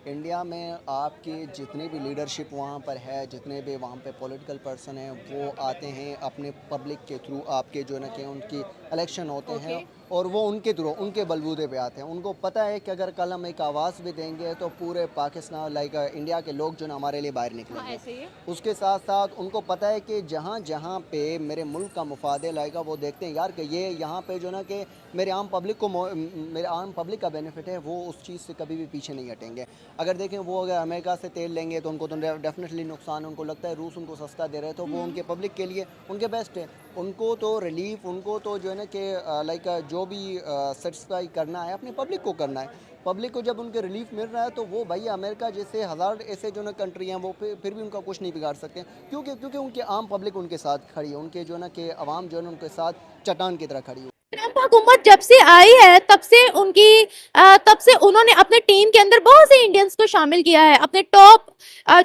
India में आपके जितने भी लीडरशिप वहाँ पर है, जितने भी वहाँ पे पॉलिटिकल पर्सन हैं, वो आते हैं अपने पब्लिक के थ्रू। आपके जो ना कि उनकी इलेक्शन होते हैं ओके। और वो उनके थ्रू, उनके बलबूते पे आते हैं। उनको पता है कि अगर कल हम एक आवाज़ भी देंगे तो पूरे पाकिस्तान लाइक इंडिया के लोग जो ना हमारे लिए बाहर हाँ, निकलेंगे। ऐसे ही है। उसके साथ साथ उनको पता है कि जहाँ जहाँ पे मेरे मुल्क का मुफाद है लाइक वो देखते हैं यार कि ये यहाँ पे जो ना कि मेरे आम पब्लिक को मेरे आम पब्लिक का बेनिफिट है, वो उस चीज़ से कभी भी पीछे नहीं हटेंगे। अगर देखें वो अगर अमेरिका से तेल लेंगे तो उनको तो डेफिनेटली नुकसान है। उनको लगता है रूस उनको सस्ता दे रहे हैं तो वो उनके पब्लिक के लिए उनके बेस्ट है। उनको तो रिलीफ, उनको तो जो है ना कि लाइक जो भी सेटिस्फाई करना है अपनी पब्लिक को करना है। पब्लिक को जब उनके रिलीफ मिल रहा है तो वो भाई अमेरिका जैसे हज़ार ऐसे जो ना कंट्री हैं वो फिर भी उनका कुछ नहीं बिगाड़ सकते, क्योंकि क्योंकि उनके आम पब्लिक उनके साथ खड़ी है। उनके जो ना कि आवाम जो है ना उनके साथ चट्टान की तरह खड़ी है। ट्रम्प हुकूमत जब से आई है तब से उन्होंने अपने टीम के अंदर बहुत से इंडियंस को शामिल किया है। अपने टॉप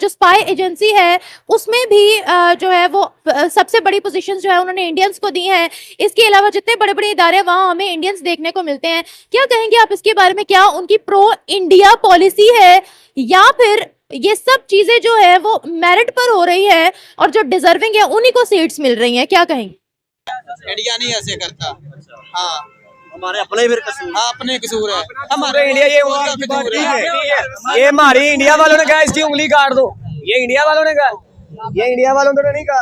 जो स्पाई एजेंसी है उसमें भी जो है वो सबसे बड़ी पोजीशंस जो है उन्होंने इंडियंस को दी हैं। इसके अलावा जितने बड़े बड़े इदारे हैं वहां हमें इंडियंस देखने को मिलते हैं। क्या कहेंगे आप इसके बारे में? क्या उनकी प्रो इंडिया पॉलिसी है या फिर ये सब चीजें जो है वो मेरिट पर हो रही है और जो डिजर्विंग है उन्हीं को सीट्स मिल रही हैं? क्या कहेंगे? इंडिया नहीं ऐसे करता। हाँ, हमारे अपने फिर कसूर। हाँ, अपने कसूर है। हमारे इंडिया ये उसका की बात कसूर ठीक है। है। ये हमारी इंडिया वालों ने कहा इसकी उंगली काट दो। ये इंडिया वालों ने कहा, ये इंडिया वालों ने नहीं कहा।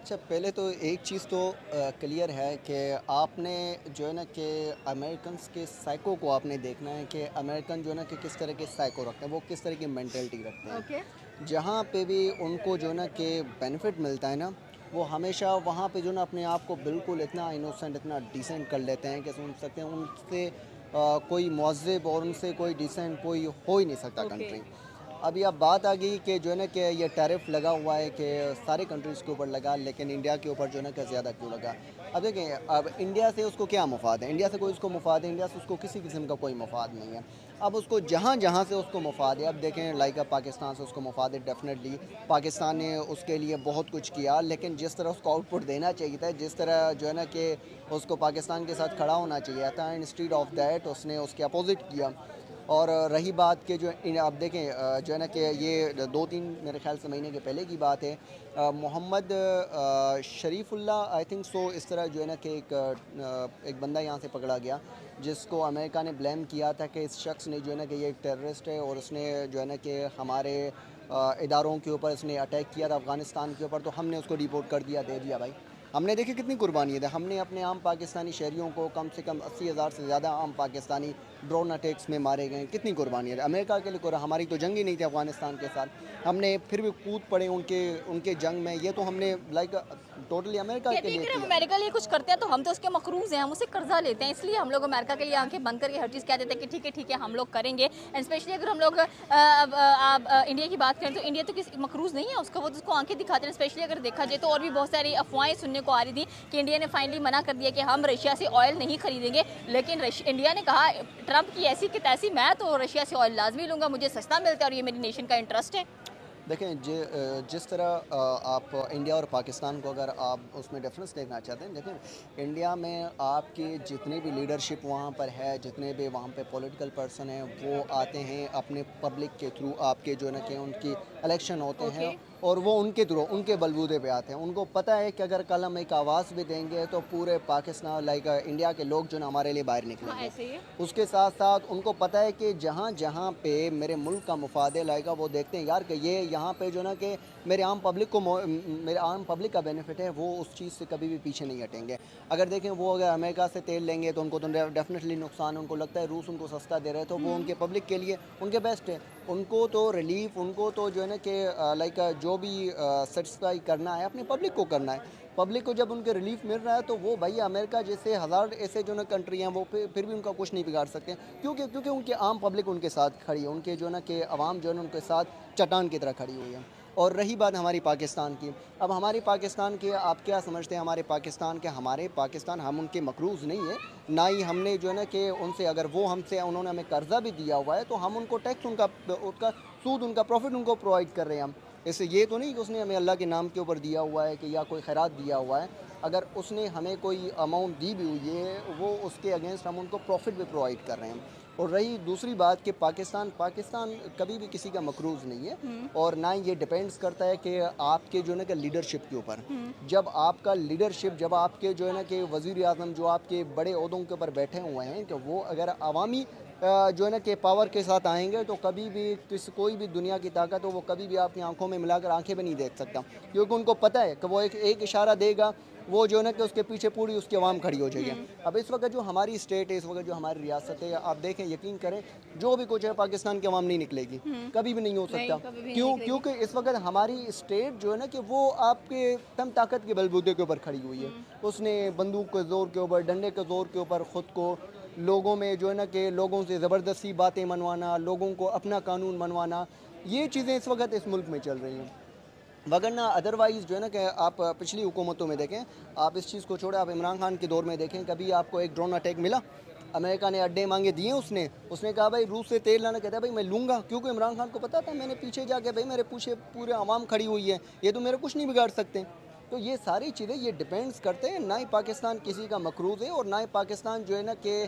अच्छा, पहले तो एक चीज़ तो क्लियर है कि आपने जो है ना कि अमेरिकन्स के साइको को आपने देखना है कि अमेरिकन जो है ना कि किस तरह के साइको रखते हैं, वो किस तरह की मेंटेलिटी रखते हैं। ओके। जहाँ पे भी उनको जो है ना कि बेनिफिट मिलता है ना, वो हमेशा वहाँ पे जो ना अपने आप को बिल्कुल इतना इनोसेंट, इतना डिसेंट कर लेते हैं कि सुन सकते हैं उनसे कोई मुअज़्ज़िब और उनसे कोई डिसेंट कोई हो ही नहीं सकता ओके। कंट्री। अभी अब बात आ गई कि जो है ना कि ये टैरिफ लगा हुआ है कि सारे कंट्रीज़ के ऊपर लगा, लेकिन इंडिया के ऊपर जो है ना कि ज़्यादा क्यों लगा। अब देखें, अब इंडिया से उसको क्या मुफाद है? इंडिया से कोई उसको मुफाद है? इंडिया से उसको किसी किस्म का कोई मुफाद नहीं है। अब उसको जहाँ जहाँ से उसको मुफाद है, अब देखें लाइक पाकिस्तान से उसको मुफाद है, डेफिनेटली पाकिस्तान ने उसके लिए बहुत कुछ किया, लेकिन जिस तरह उसको आउटपुट देना चाहिए था, जिस तरह जो है ना कि उसको पाकिस्तान के साथ खड़ा होना चाहिए था, इंस्टीड ऑफ दैट उसने उसके अपोजिट किया। और रही बात कि जो आप देखें जो है ना कि ये 2-3 मेरे ख्याल से महीने के पहले की बात है, Mohammad Sharifullah I think so, इस तरह जो है ना कि एक बंदा यहाँ से पकड़ा गया जिसको अमेरिका ने ब्लेम किया था कि इस शख्स ने जो है ना कि ये एक टेररिस्ट है और उसने जो है ना कि हमारे इदारों के ऊपर इसने अटैक किया था अफ़गानिस्तान के ऊपर, तो हमने उसको डिपोर्ट कर दिया, दे दिया भाई। हमने देखी कितनी कुर्बानी है, हमने अपने आम पाकिस्तानी शहरियों को कम से कम 80,000 से ज़्यादा आम पाकिस्तानी ड्रोन अटैक्स में मारे गए। कितनी कुर्बानी है अमेरिका के लिए। हमारी तो जंग ही नहीं थी अफ़गानिस्तान के साथ, हमने फिर भी कूद पड़े उनके उनके जंग में। ये तो हमने लाइक टोटली अमेरिका के कहते हैं लिए कि हम किया। अमेरिका के लिए कुछ करते हैं तो हम तो उसके मकरूज हैं, हम उससे कर्जा लेते हैं, इसलिए हम लोग अमेरिका के लिए आंखें बंद करके हर चीज़ कह देते हैं कि ठीक है हम लोग करेंगे। एंड स्पेशली अगर हम लोग इंडिया की बात करें तो इंडिया तो किसी मकरूज नहीं है उसका, वो तो उसको आंखें दिखाते हैं। स्पेशली अगर देखा जाए तो और भी बहुत सारी अफवाहें सुनने को आ रही थी कि इंडिया ने फाइनली मना कर दिया कि हम रशिया से ऑयल नहीं खरीदेंगे, लेकिन इंडिया ने कहा ट्रंप की ऐसी कि तैसी, मैं तो रशिया से ऑयल लाजमी लूँगा, मुझे सस्ता मिलता है और ये मेरी नेशन का इंटरेस्ट है। देखें, जिस तरह आप इंडिया और पाकिस्तान को अगर आप उसमें डिफरेंस देखना चाहते हैं, देखें इंडिया में आपकी जितनी भी लीडरशिप वहाँ पर है, जितने भी वहाँ पे पॉलिटिकल पर्सन हैं, वो आते हैं अपने पब्लिक के थ्रू। आपके जो ना कि उनकी इलेक्शन होते हैं ओके। और वो उनके थ्रू, उनके बलबूते पे आते हैं। उनको पता है कि अगर कल हम एक आवाज़ भी देंगे तो पूरे पाकिस्तान लाइक इंडिया के लोग जो ना हमारे लिए बाहर हाँ, निकलेंगे। ऐसे ही है। उसके साथ साथ उनको पता है कि जहाँ जहाँ पे मेरे मुल्क का मुफाद है लाइक वो देखते हैं यार कि ये यहाँ पे जो ना कि मेरे आम पब्लिक को मेरे आम पब्लिक का बेनिफिट है, वो उस चीज़ से कभी भी पीछे नहीं हटेंगे। अगर देखें वो अगर अमेरिका से तेल लेंगे तो उनको तो डेफिनेटली नुकसान है। उनको लगता है रूस उनको सस्ता दे रहे हैं तो वो उनके पब्लिक के लिए उनके बेस्ट है। उनको तो रिलीफ, उनको तो जो है ना कि लाइक जो भी सेटिस्फाई करना है अपनी पब्लिक को करना है। पब्लिक को जब उनके रिलीफ मिल रहा है तो वो भाई अमेरिका जैसे हज़ार ऐसे जो ना कंट्री हैं वो फिर भी उनका कुछ नहीं बिगाड़ सकते, क्योंकि क्योंकि उनके आम पब्लिक उनके साथ खड़ी है। उनके जो ना कि आवाम जो है ना उनके साथ चट्टान की तरह खड़ी हुई है। और रही बात हमारी पाकिस्तान की, अब हमारी पाकिस्तान के आप क्या समझते हैं? हमारे पाकिस्तान हम उनके मकरूज़ नहीं है, ना ही हमने जो है ना कि उनसे, अगर वो हमसे उन्होंने हमें कर्जा भी दिया हुआ है तो हम उनको टैक्स, उनका सूद, उनका प्रॉफिट उनको प्रोवाइड कर रहे हैं हम। इससे ये तो नहीं कि उसने हमें अल्लाह के नाम के ऊपर दिया हुआ है कि या कोई खैरात दिया हुआ है। अगर उसने हमें कोई अमाउंट दी भी हुई है वो उसके अगेंस्ट हम उनको प्रॉफिट भी प्रोवाइड कर रहे हैं। और रही दूसरी बात कि पाकिस्तान कभी भी किसी का मकरूज़ नहीं है, और ना ही ये डिपेंड्स करता है कि आपके जो है ना कि लीडरशिप के ऊपर। जब आपका लीडरशिप, जब आपके जो है ना कि वज़ीर आज़म जो आपके बड़े ओहदों के ऊपर बैठे हुए हैं, कि वो अगर अवामी जो है ना कि पावर के साथ आएंगे, तो कभी भी कोई भी दुनिया की ताकत हो, वो कभी भी आपकी आंखों में मिलाकर आंखें भी नहीं देख सकता, क्योंकि उनको पता है कि वो एक इशारा देगा, वो जो है ना कि उसके पीछे पूरी उसकी आवाम खड़ी हो जाएगी। अब इस वक्त जो हमारी स्टेट है, इस वक्त जो हमारी रियासत है, आप देखें, यकीन करें, जो भी कुछ है पाकिस्तान की आवाम नहीं निकलेगी, कभी भी नहीं हो सकता। क्योंकि इस वक्त हमारी स्टेट जो है ना कि वो आपके तम ताकत के बलबूते के ऊपर खड़ी हुई है। उसने बंदूक के ज़ोर के ऊपर, डंडे के ज़ोर के ऊपर ख़ुद को लोगों में जो है ना कि लोगों से ज़बरदस्ती बातें मनवाना, लोगों को अपना कानून मनवाना, ये चीज़ें इस वक्त इस मुल्क में चल रही हैं। वगरना अदरवाइज़ जो है ना कि आप पिछली हुकूमतों में देखें, आप इस चीज़ को छोड़े, आप इमरान खान के दौर में देखें, कभी आपको एक ड्रोन अटैक मिला? अमेरिका ने अड्डे मांगे दिए, उसने कहा भाई रूस से तेल लाना, कहता है भाई मैं लूँगा, क्योंकि इमरान खान को पता था मैंने पीछे जाके भाई मेरे पीछे पूरे आवाम खड़ी हुई है, ये तो मेरे कुछ नहीं बिगाड़ सकते। तो ये सारी चीज़ें ये डिपेंड्स करते हैं, ना ही पाकिस्तान किसी का मकरूज़ है, और ना ही पाकिस्तान जो है ना कि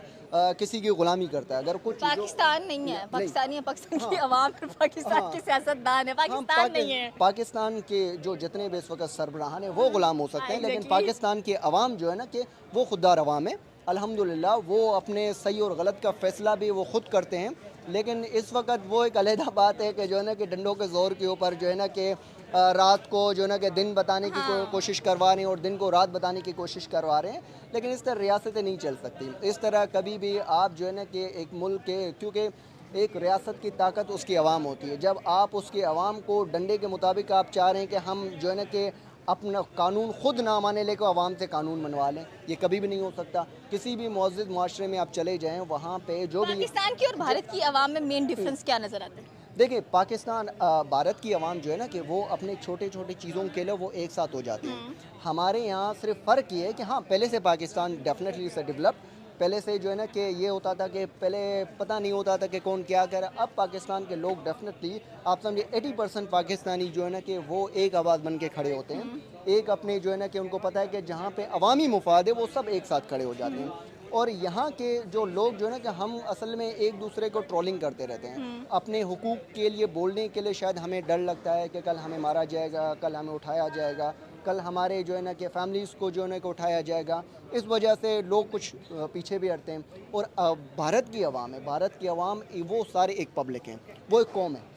किसी की ग़ुलामी करता है। अगर कुछ पाकिस्तान नहीं है, पाकिस्तानी है, पाकिस्तान की आवाम, पाकिस्तान के सियासतदान है, पाकिस्तान नहीं है। पाकिस्तान के जो जितने भी इस वक्त सरबराहान हैं वो ग़ुलाम हो सकते हैं, लेकिन पाकिस्तान की आवाम जो है ना कि वो खुददार आवाम है। अल्हम्दुलिल्लाह वो अपने सही और गलत का फ़ैसला भी वो ख़ुद करते हैं। लेकिन इस वक्त वो एक अलहदा बात है कि जो है ना कि डंडों के ज़ोर के ऊपर जो है ना कि रात को जो है ना कि दिन बताने की कोशिश करवा रहे हैं, और दिन को रात बताने की कोशिश करवा रहे हैं। लेकिन इस तरह रियासतें नहीं चल सकती। इस तरह कभी भी आप जो है ना कि एक मुल्क के, क्योंकि एक रियासत की ताकत उसकी आवाम होती है, जब आप उसकी आवाम को डंडे के मुताबिक आप चाह रहे हैं कि हम जो है ना कि अपना कानून खुद ना माने, लेकर आवाम से कानून मनवा लें, ये कभी भी नहीं हो सकता। किसी भी मुअज़्ज़ज़ मुआशरे में आप चले जाएँ, वहाँ पे जो भी पाकिस्तान की और भारत की आवाम में मेन डिफरेंस क्या नजर आता है? देखिए, पाकिस्तान भारत की आवाम जो है ना कि वो अपने छोटे छोटे चीज़ों के लिए वो एक साथ हो जाती है। हमारे यहाँ सिर्फ फ़र्क ये है कि हाँ, पहले से पाकिस्तान डेफिनेटली से डेवलप, पहले से जो है ना कि ये होता था कि पहले पता नहीं होता था कि कौन क्या करे। अब पाकिस्तान के लोग डेफिनेटली आप समझे 80% पाकिस्तानी जो है ना कि वो एक आवाज़ बन के खड़े होते हैं। एक अपने जो है ना कि उनको पता है कि जहाँ पे अवामी मुफाद है वो सब एक साथ खड़े हो जाते हैं। और यहाँ के जो लोग जो है ना कि हम असल में एक दूसरे को ट्रोलिंग करते रहते हैं, अपने हुकूक के लिए बोलने के लिए शायद हमें डर लगता है कि कल हमें मारा जाएगा, कल हमें उठाया जाएगा, कल हमारे जो है ना कि फैमिलीज़ को जो है ना कि उठाया जाएगा। इस वजह से लोग कुछ पीछे भी हटते हैं। और भारत की आवाम है, भारत की आवाम वो सारे एक पब्लिक हैं, वो एक कौम है,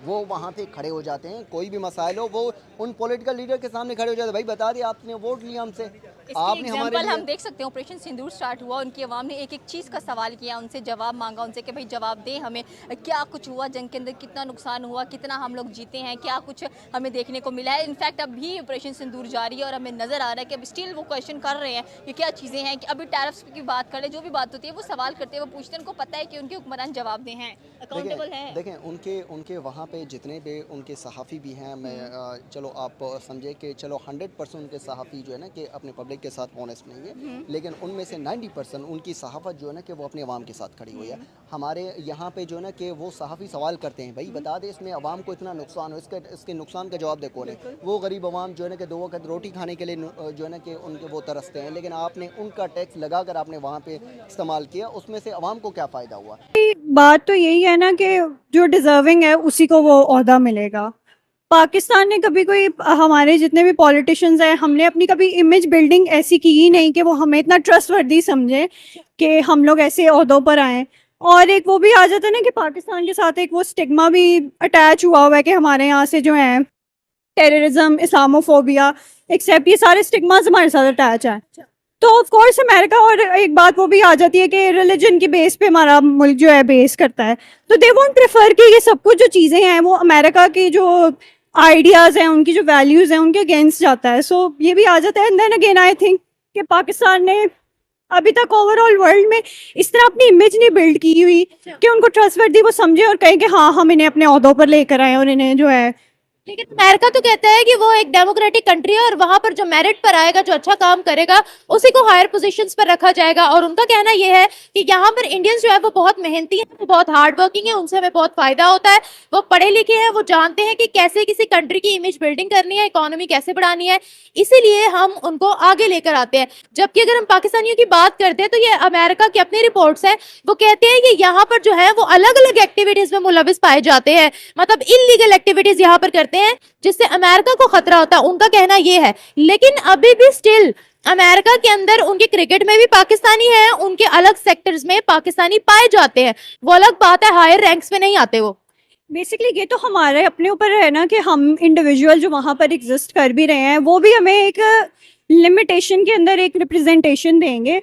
वो वहाँ पे खड़े हो जाते हैं। कोई भी मसाइल हो, वो उन पॉलिटिकल लीडर के सामने खड़े हो जाते हैं, भाई बता दिए आपने वोट लिया हमसे, आपने हमारे लिए। हम देख सकते हैं ऑपरेशन सिंदूर स्टार्ट हुआ, उनकी आवाम ने एक एक चीज़ का सवाल किया, उनसे जवाब मांगा, उनसे कि भाई जवाब दें हमें, क्या कुछ हुआ जंग के अंदर, कितना नुकसान हुआ, कितना हम लोग जीते हैं, क्या कुछ हमें देखने को मिला है। इनफैक्ट अभी ऑपरेशन सिंदूर जारी है और हमें नज़र आ रहा है कि अब स्टिल वो क्वेश्चन कर रहे हैं कि क्या चीज़ें हैं। कि अभी टैरिफ्स की बात करें, जो भी बात होती है वो सवाल करते हैं, वो पूछते हैं, उनको पता है कि उनके हुक्मरान जवाब दें हैं, अकाउंटेबल हैं। देखें उनके वहाँ पे जितने भी उनके सहाफ़ी भी हैं, मैं चलो आप समझे कि चलो 100% उनके सहाफ़ी जो है ना कि अपने पब्लिक के साथ ऑनेस्ट नहीं है, लेकिन उनमें से 90% उनकी सहाफ़त जो है ना कि वो अपने अवाम के साथ खड़ी हुई है। हमारे यहाँ पे जो है ना कि वो सहाफ़ी सवाल करते हैं, भाई बता दे इसमें अवाम को इतना नुकसान हो, इसके नुकसान का जवाब दे कौन है। वो गरीब अवाम जो है ना कि 2 वक्त रोटी खाने के लिए जो है ना कि उनके वो तरसते हैं, लेकिन आपने उनका टैक्स लगा कर आपने वहाँ पर इस्तेमाल किया, उसमें से अवाम को क्या फ़ायदा हुआ। बात तो यही है ना कि जो डिजर्विंग है उसी को वो ओहदा मिलेगा। पाकिस्तान ने कभी कोई, हमारे जितने भी पॉलिटिशियंस हैं, हमने अपनी कभी इमेज बिल्डिंग ऐसी की ही नहीं कि वो हमें इतना ट्रस्टवर्दी समझे कि हम लोग ऐसे ओहदों पर आएँ। और एक वो भी आ जाता है ना कि पाकिस्तान के साथ एक वो स्टिग्मा भी अटैच हुआ है कि हमारे यहाँ से जो है टेररिज्म, इस्लामोफोबिया, एक्सेप्ट, ये सारे स्टिग्मास हमारे साथ अटैच हैं। तो ऑफ कोर्स अमेरिका, और एक बात वो भी आ जाती है कि रिलीजन की बेस पे हमारा मुल्क जो है बेस करता है, तो दे वोंट प्रेफर कि ये सब कुछ जो चीज़ें हैं वो अमेरिका की जो आइडियाज़ हैं, उनकी जो वैल्यूज़ हैं, उनके अगेंस्ट जाता है। सो ये भी आ जाता है। And then again I think कि पाकिस्तान ने अभी तक ओवरऑल वर्ल्ड में इस तरह अपनी इमेज नहीं बिल्ड की हुई कि उनको ट्रस्टवर्दी वो समझे और कहें कि हाँ हम इन्हें अपने ओहदों पर लेकर आए और इन्हें जो है लेकिन अमेरिका तो कहता है कि वो एक डेमोक्रेटिक कंट्री है और वहां पर जो मेरिट पर आएगा, जो अच्छा काम करेगा, उसी को हायर पोजीशंस पर रखा जाएगा। और उनका कहना यह है कि यहाँ पर इंडियंस जो है वो बहुत मेहनती हैं, वो बहुत हार्ड वर्किंग है, उनसे हमें बहुत फायदा होता है, वो पढ़े लिखे हैं, वो जानते हैं कि कैसे किसी कंट्री की इमेज बिल्डिंग करनी है, इकोनॉमी कैसे बढ़ानी है, इसीलिए हम उनको आगे लेकर आते हैं। जबकि अगर हम पाकिस्तानियों की बात करते हैं तो ये अमेरिका की अपनी रिपोर्ट्स है, वो कहते हैं कि यहाँ पर जो है वो अलग अलग एक्टिविटीज में मुलविस पाए जाते हैं, मतलब इलीगल एक्टिविटीज यहाँ पर करते हैं जिससे अमेरिका को खतरा होता है। उनका कहना ये है। लेकिन अभी भी स्टिल अमेरिका के अंदर उनके क्रिकेट में भी पाकिस्तानी है, उनके अलग सेक्टर्स में पाकिस्तानी पाए जाते हैं, वो अलग बात है, हायर रैंक्स में नहीं आते वो। बेसिकली ये तो हमारे अपने ऊपर है ना कि हम इंडिविजुअल जो वहाँ पर एग्जिस्ट कर भी रहे हैं वो भी हमें एक लिमिटेशन के अंदर एक रिप्रेजेंटेशन देंगे,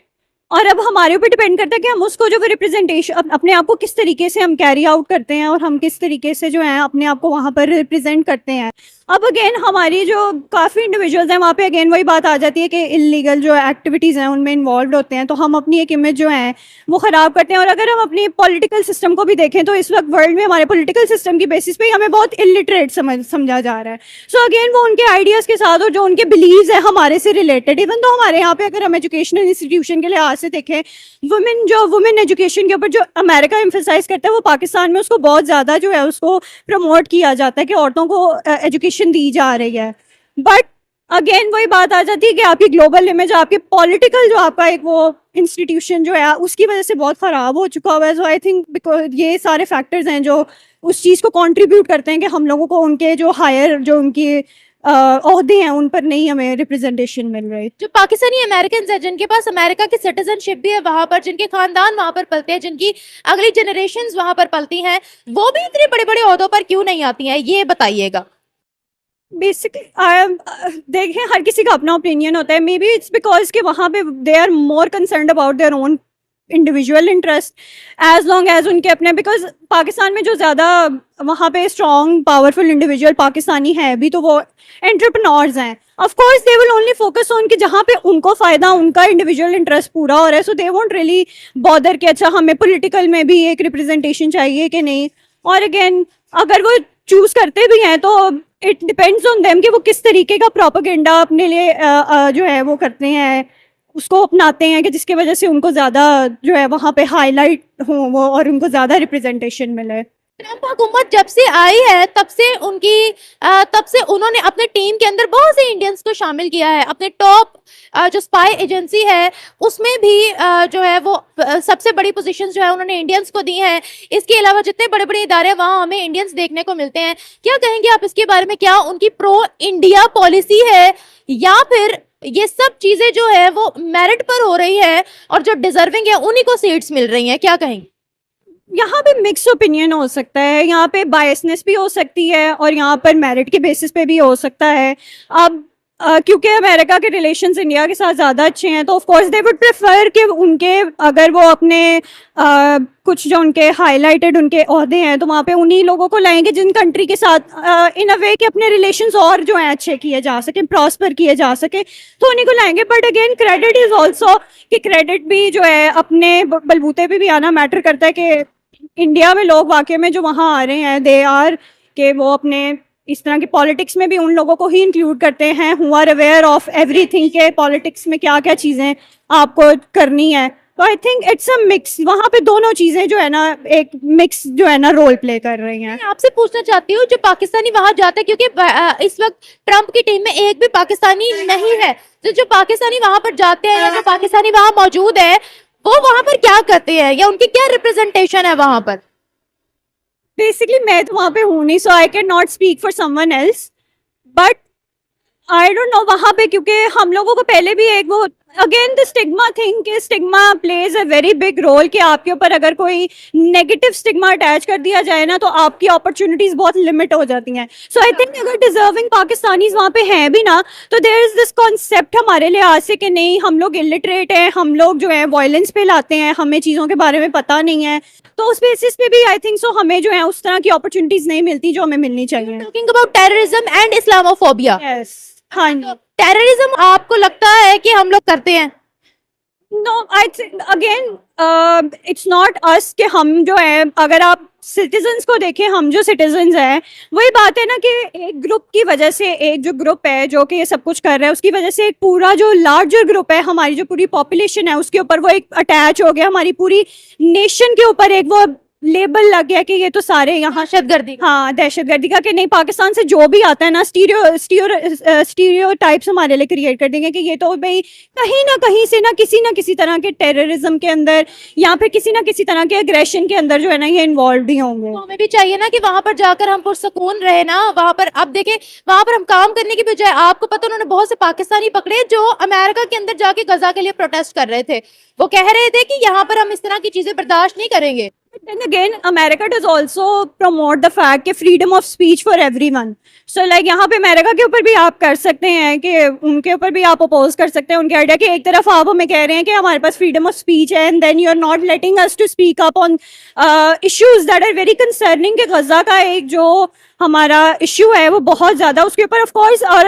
और अब हमारे ऊपर डिपेंड करता है कि हम उसको जो रिप्रेजेंटेशन अपने आप को किस तरीके से हम कैरी आउट करते हैं और हम किस तरीके से जो है अपने आप को वहाँ पर रिप्रेजेंट करते हैं। अब अगेन हमारी जो काफ़ी इंडिविजुअल्स हैं वहाँ पे अगेन वही बात आ जाती है कि इलीगल जो एक्टिविटीज़ हैं उनमें इन्वॉल्व होते हैं, तो हम अपनी एक इमेज जो है वो ख़राब करते हैं। और अगर हम अपनी पॉलिटिकल सिस्टम को भी देखें तो इस वक्त वर्ल्ड में हमारे पॉलिटिकल सिस्टम की बेसिस पे हमें बहुत इलिटरेट समझा जा रहा है। सो अगेन वो उनके आइडियाज़ के साथ और जो उनके बिलीव्स हैं हमारे से रिलेटेड, इवन तो हमारे यहाँ पे अगर हम एजुकेशनल इंस्टीट्यूशन के लिहाज से देखें, वुमेन एजुकेशन के ऊपर जो अमेरिका एम्फेसाइज करता है वो पाकिस्तान में उसको बहुत ज़्यादा जो है उसको प्रमोट किया जाता है कि औरतों को एजुकेशन दी जा रही है। बट अगेन वही बात आ जाती है कि आपकी ग्लोबल इमेज, आपके पॉलिटिकल जो आपका एक वो इंस्टीट्यूशन जो है उसकी वजह से बहुत ख़राब हो चुका हुआ है। सो आई थिंक बिकॉज ये सारे फैक्टर्स हैं जो उस चीज़ को कंट्रीब्यूट करते हैं कि हम लोगों को उनके जो हायर जो उनकी ओहदे हैं उन पर नहीं हमें रिप्रेजेंटेशन मिल रही। जो पाकिस्तानी अमेरिकन है जिनके पास अमेरिका की सिटीजनशिप भी है वहां पर, जिनके खानदान वहां पर पलते हैं, जिनकी अगली जनरेशंस वहां पर पलती हैं, वो भी इतने बड़े बड़े ओहदों पर क्यों नहीं आती हैं, ये बताइएगा। बेसिकली देखें हर किसी का अपना ओपिनियन होता है। मे बी इट्स बिकॉज कि वहाँ पे they are more concerned about their own individual interest as long as उनके अपने, बिकॉज पाकिस्तान में जो ज़्यादा वहाँ पे स्ट्रॉन्ग पावरफुल इंडिविजुअल पाकिस्तानी है भी तो वो एंटरप्रेन्योर्स हैं। Of course they will only focus on कि जहाँ पे उनको फ़ायदा, उनका इंडिविजुअल इंटरेस्ट पूरा हो रहा है। सो दे वोंट रियली बॉदर कि अच्छा हमें पॉलिटिकल में भी एक रिप्रेजेंटेशन चाहिए कि नहीं। और अगेन अगर वो चूज़ करते भी हैं तो इट डिपेंड्स ऑन देम कि वो किस तरीके का प्रोपेगेंडा अपने लिए जो है वो करते हैं, उसको अपनाते हैं कि जिसकी वजह से उनको ज़्यादा जो है वहाँ पे हाईलाइट हो वो और उनको ज़्यादा रिप्रेजेंटेशन मिले। ट्रम्प हुकूमत जब से आई है तब से उन्होंने अपने टीम के अंदर बहुत से इंडियंस को शामिल किया है। अपने टॉप जो स्पाई एजेंसी है उसमें भी जो है वो सबसे बड़ी पोजीशंस जो है उन्होंने इंडियंस को दी हैं। इसके अलावा जितने बड़े बड़े इदारे वहाँ हमें इंडियंस देखने को मिलते हैं। क्या कहेंगे आप इसके बारे में? क्या उनकी प्रो इंडिया पॉलिसी है या फिर ये सब चीजें जो है वो मेरिट पर हो रही है और जो डिजर्विंग है उन्हीं को सीट्स मिल रही हैं? क्या कहेंगे? यहाँ पे मिक्स ओपिनियन हो सकता है, यहाँ पे बायसनेस भी हो सकती है और यहाँ पर मेरिट के बेसिस पे भी हो सकता है। अब क्योंकि अमेरिका के रिलेशंस इंडिया के साथ ज़्यादा अच्छे हैं तो of course they would prefer कि उनके अगर वो अपने कुछ जो उनके हाईलाइटेड उनके ओहदे हैं तो वहाँ पे उन्हीं लोगों को लाएंगे जिन कंट्री के साथ इन अ वे कि अपने रिलेशंस और जो है अच्छे किए जा सके, प्रॉस्पर किए जा सके, तो उन्हीं को लाएंगे। But again credit is also कि क्रेडिट भी जो है अपने बलबूते पे भी आना मैटर करता है कि इंडिया में लोग वाकई में जो वहाँ आ रहे हैं दे आर कि वो अपने इस तरह की पॉलिटिक्स में भी उन लोगों को ही इंक्लूड करते हैं who are aware of everything के पॉलिटिक्स में क्या क्या चीज़ें आपको करनी है। तो I think it's a mix, वहाँ पे दोनों चीज़ें जो है ना एक मिक्स जो है ना रोल प्ले कर रही हैं। मैं आपसे पूछना चाहती हूँ जो पाकिस्तानी वहाँ जाते हैं, क्योंकि इस वक्त ट्रम्प की टीम में एक भी पाकिस्तानी नहीं है, तो जो पाकिस्तानी वहाँ पर जाते हैं या जो पाकिस्तानी वहाँ मौजूद है वो वहाँ पर क्या करते हैं या उनकी क्या रिप्रेजेंटेशन है वहाँ पर? बेसिकली मैं तो वहाँ पे हूँ नहीं, so I can not speak for someone else, but I don't know वहाँ पे क्योंकि हम लोगों को पहले भी एक वो अगेन द स्टिग्मा थिंग कि stigma plays a very big role कि आपके ऊपर अगर कोई नेगेटिव स्टिग्मा अटैच कर दिया जाए ना तो आपकी अपॉर्चुनिटीज बहुत लिमिट हो जाती हैं। सो आई थिंक अगर डिजर्विंग पाकिस्तानीज वहाँ पे हैं भी ना तो देयर इज दिस कॉन्सेप्ट हमारे लिहाज से कि नहीं हम लोग इलिटरेट हैं, हम लोग जो है वायलेंस पे लाते हैं, हमें चीज़ों के बारे में पता नहीं है, तो उस बेसिस पे भी आई थिंक सो हमें जो है उस तरह की अपॉर्चुनिटीज नहीं मिलती जो हमें मिलनी चाहिए। Talking about terrorism and Islamophobia, yes हाँ जी, टेररिज्म आपको लगता है कि हम लोग करते हैं? No again it's not us कि हम जो है, अगर आप सिटीजन्स को देखें, हम जो सिटीजन्स हैं, वही बात है ना कि एक ग्रुप की वजह से, एक जो ग्रुप है जो कि ये सब कुछ कर रहा है, उसकी वजह से एक पूरा जो लार्जर ग्रुप है, हमारी जो पूरी पॉपुलेशन है, उसके ऊपर वो एक अटैच हो गया, हमारी पूरी नेशन के ऊपर एक वो लेबल लग गया कि ये तो सारे यहाँ दहशतगर्दी। हाँ, दहशतगर्दी का, कि नहीं, पाकिस्तान से जो भी आता है ना, स्टीरियोटाइप्स हमारे लिए क्रिएट कर देंगे कि ये तो भाई कहीं ना कहीं से ना किसी तरह के टेररिज्म के अंदर या फिर किसी ना किसी तरह के एग्रेशन के अंदर जो है ना ये इन्वॉल्व ही होंगे। तो हमें भी चाहिए ना कि वहां पर जाकर हम पुरसकून रहे ना। वहां पर अब देखें, वहां पर हम काम करने की बजाय, आपको पता, उन्होंने बहुत से पाकिस्तानी पकड़े जो अमेरिका के अंदर जाके गजा के लिए प्रोटेस्ट कर रहे थे। वो कह रहे थे कि यहाँ पर हम इस तरह की चीजें बर्दाश्त नहीं करेंगे। Then again, America does also promote the fact कि freedom of speech for everyone. So like यहाँ पे अमेरिका के ऊपर भी आप कर सकते हैं कि उनके ऊपर भी आप अपोज कर सकते हैं उनके आइडिया कि एक तरफ आप हमें कह रहे हैं कि हमारे पास freedom of speech है, and then you are not letting us to speak up on issues that are very concerning कि गजा का एक जो हमारा इशू है वो बहुत ज्यादा उसके ऊपर ऑफ कोर्स, और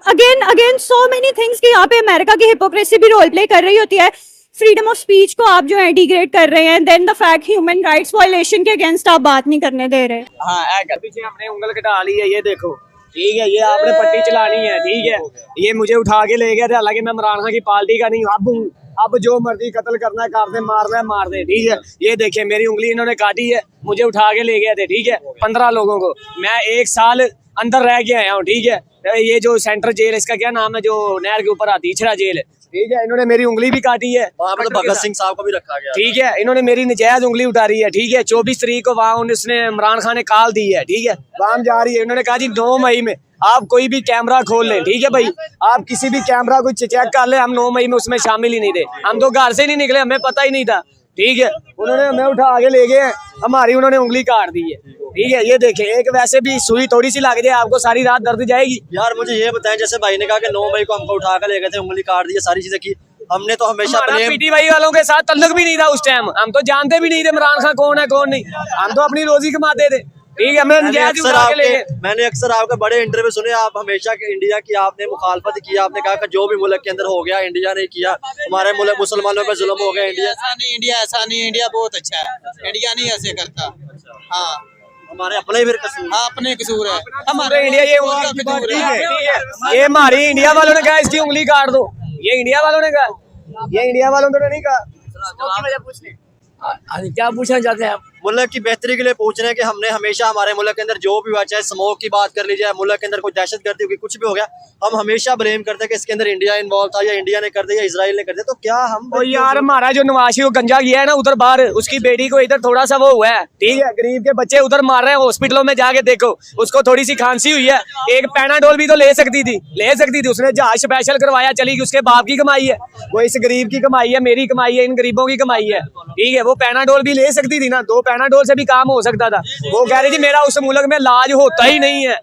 अगेन so many things कि यहाँ पे अमेरिका की हिपोक्रेसी भी रोल प्ले कर रही होती है। फ्रीडम ऑफ स्पीच को आप जो है डिग्रेड कर रहे हैं, then the fact human rights violation के अगेंस्ट आप बात नहीं करने दे रहे। हाँ, पीछे हमने उंगल कटा ली है, ये देखो, ठीक है, ये आपने पट्टी चलानी है, ठीक है, ये मुझे उठा के ले गए थे, हालांकि मैं इमरान खान की पार्टी का नहीं हूँ। अब जो मर्जी कत्ल करना है कर दे, मारना है मार दे, ठीक है। ये देखिए मेरी उंगली इन्होंने काटी है, मुझे उठा के ले गए थे, ठीक है, 15 लोगों को। मैं 1 साल अंदर रह के आया हूँ, ठीक है। ये जो सेंट्रल जेल, इसका क्या नाम है, जो नहर के ऊपर आती है, इछड़ा जेल, ठीक है, इन्होंने मेरी उंगली भी काटी है। वहाँ पे तो भगत सिंह साहब को भी रखा गया, ठीक है, इन्होंने मेरी नजायज उंगली उतारी है, ठीक है। 24 तारीख को वहाँ उसने इमरान खान ने कॉल दी है, ठीक है, वहाँ जा रही है। इन्होंने कहा जी 9 मई में आप कोई भी कैमरा खोल लें, ठीक है भाई, आप किसी भी कैमरा को चेक कर ले, हम 9 मई में उसमें शामिल ही नहीं थे, हम तो घर से नहीं निकले, हमें पता ही नहीं था, ठीक है। उन्होंने हमें उठा के ले गए, हमारी उन्होंने उंगली काट दी है, ठीक है। ये देखें, एक वैसे भी सुई थोड़ी सी लग जाए आपको सारी रात दर्द जाएगी। यार मुझे ये बताएं, जैसे भाई ने कहा कि 9 मई को हमको उठा कर ले गए थे, उंगली काट दी, सारी चीजें की, हमने तो हमेशा पीटीआई वालों के साथ तल्लुक भी नहीं था उस टाइम, हम तो जानते भी नहीं थे इमरान खान कौन है कौन नहीं, हम तो अपनी रोजी कमाते थे, ठीक है। मैंने अक्सर आपके बड़े इंटरव्यू सुने, आप हमेशा इंडिया की आपने मुखालफत की, आपने कहा कि जो भी मुल्क के अंदर हो गया इंडिया ने किया, हमारे मुल्क मुसलमानों पे जुल्म हो गया, इंडिया ऐसा नहीं, इंडिया बहुत अच्छा है, इंडिया नहीं ऐसे करता। हाँ, हमारे अपने ही फिर कसूर, हाँ अपने कसूर है, हमारे इंडिया ये हमारी इंडिया वालों ने कहा इसकी उंगली काट दो, ये इंडिया वालों ने कहा, ये इंडिया वालों ने नहीं कहा। क्या पूछना चाहते हैं आप? मुल्क की बेहतरी के लिए पूछ रहे हैं कि हमने हमेशा हमारे मुल्क के अंदर जो भी हुआ, चाहे स्मोक की बात कर लीजिए, मुल्क के अंदर कोई दहशतगर्दी होगी, कुछ भी हो गया, हम हमेशा ब्लेम करते हैं कि इसके अंदर इंडिया इन्वॉल्व था, या इंडिया ने कर दिया, या इजराइल ने कर दिया। तो क्या हम यार हमारा जो नवाशी वो गंजा गया है ना उधर बाहर, उसकी बेटी को इधर थोड़ा सा वो हुआ है, ठीक है, गरीब के बच्चे उधर मार रहे हैं हॉस्पिटलों में, जाके देखो, उसको थोड़ी सी खांसी हुई है, एक पैनाडोल भी तो ले सकती थी, उसने जहाज स्पेशल करवाया, चली गई, उसके बाप की कमाई है, वो इस गरीब की कमाई है, मेरी कमाई है, इन गरीबों की कमाई है, ठीक है। वो पैनाडोल भी ले सकती थी ना, 2 पैनाडोल से भी काम हो सकता था। वो कह रही थी मेरा उस मुल्क में इलाज होता ही नहीं है।